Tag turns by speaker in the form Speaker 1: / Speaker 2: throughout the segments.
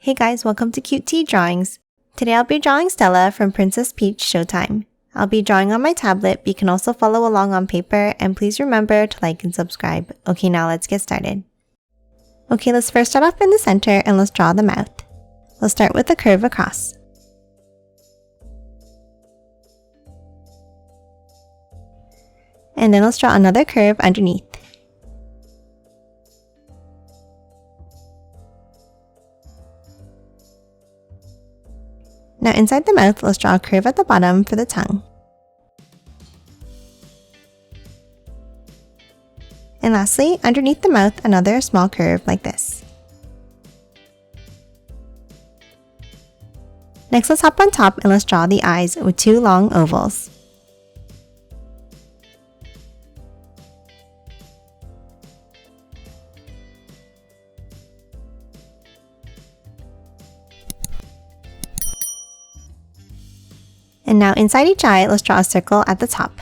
Speaker 1: Hey guys, welcome to Cute Tea Drawings. Today I'll be drawing Stella from Princess Peach Showtime. I'll be drawing on my tablet, but you can also follow along on paper, and please remember to like and subscribe. Okay, now let's get started. Okay, let's first start off in the center and let's draw the mouth. Let's start with a curve across. And then let's draw another curve underneath. Now inside the mouth, let's draw a curve at the bottom for the tongue. And lastly, underneath the mouth, another small curve like this. Next, let's hop on top and let's draw the eyes with two long ovals. And now inside each eye, let's draw a circle at the top.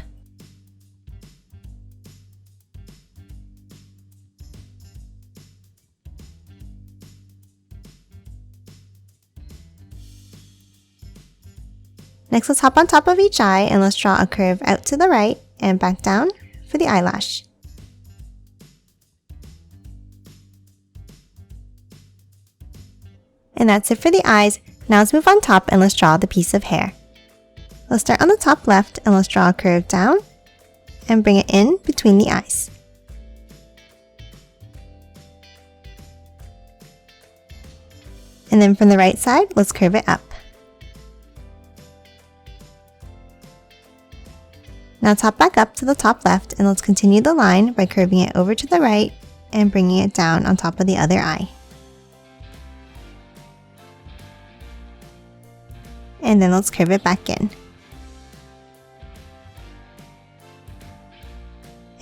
Speaker 1: Next, let's hop on top of each eye and let's draw a curve out to the right and back down for the eyelash. And that's it for the eyes. Now let's move on top and let's draw the piece of hair. Let's start on the top left and let's draw a curve down and bring it in between the eyes. And then from the right side, let's curve it up. Now top back up to the top left and let's continue the line by curving it over to the right and bringing it down on top of the other eye. And then let's curve it back in.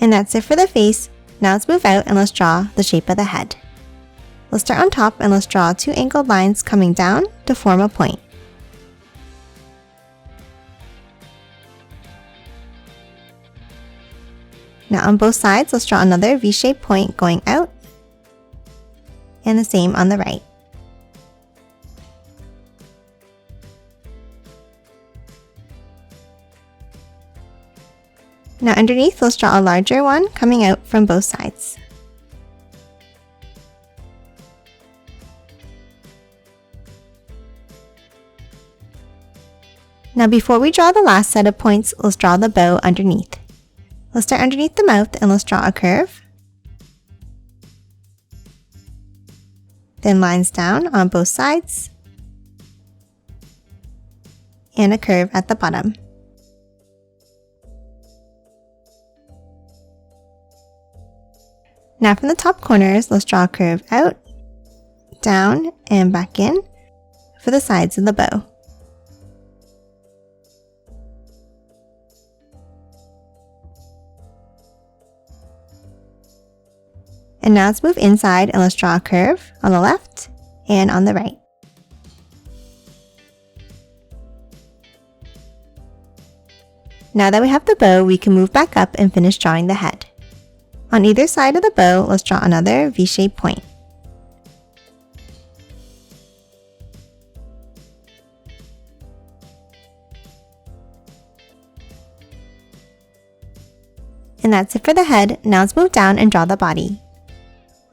Speaker 1: And that's it for the face. Now let's move out and let's draw the shape of the head. Let's start on top and let's draw two angled lines coming down to form a point. Now on both sides, let's draw another V-shaped point going out, and the same on the right. Now underneath, let's draw a larger one coming out from both sides. Now before we draw the last set of points, let's draw the bow underneath. Let's start underneath the mouth and let's draw a curve. Then lines down on both sides. And a curve at the bottom. Now from the top corners, let's draw a curve out, down, and back in for the sides of the bow. And now let's move inside and let's draw a curve on the left and on the right. Now that we have the bow, we can move back up and finish drawing the head. On either side of the bow, let's draw another V-shaped point. And that's it for the head. Now let's move down and draw the body.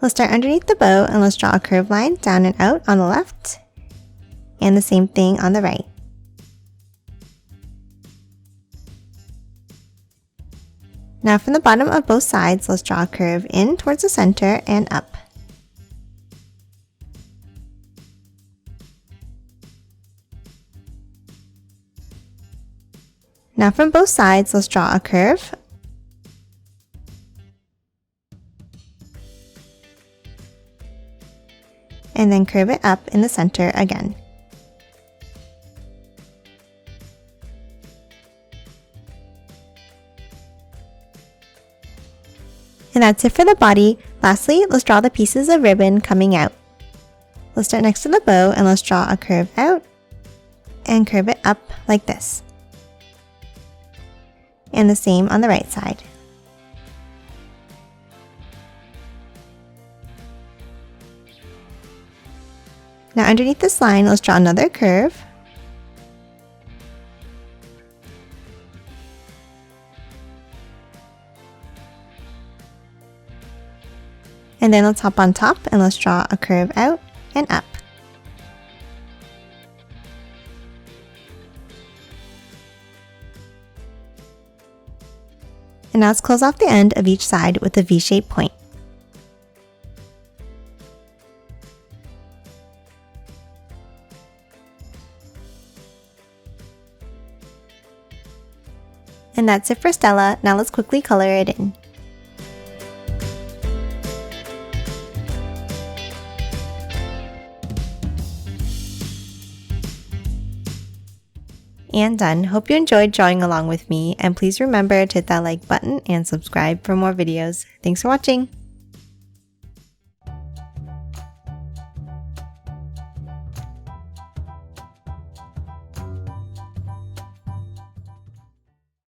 Speaker 1: Let's start underneath the bow and let's draw a curved line down and out on the left, and the same thing on the right. Now from the bottom of both sides, let's draw a curve in towards the center and up. Now from both sides, let's draw a curve. And then curve it up in the center again. And that's it for the body. Lastly, let's draw the pieces of ribbon coming out. Let's start next to the bow and let's draw a curve out and curve it up like this. And the same on the right side. Now underneath this line, let's draw another curve. And then let's hop on top and let's draw a curve out and up. And now let's close off the end of each side with a V-shaped point. And that's it for Stella. Now let's quickly color it in. And done. Hope you enjoyed drawing along with me, and please remember to hit that like button and subscribe for more videos. Thanks for watching!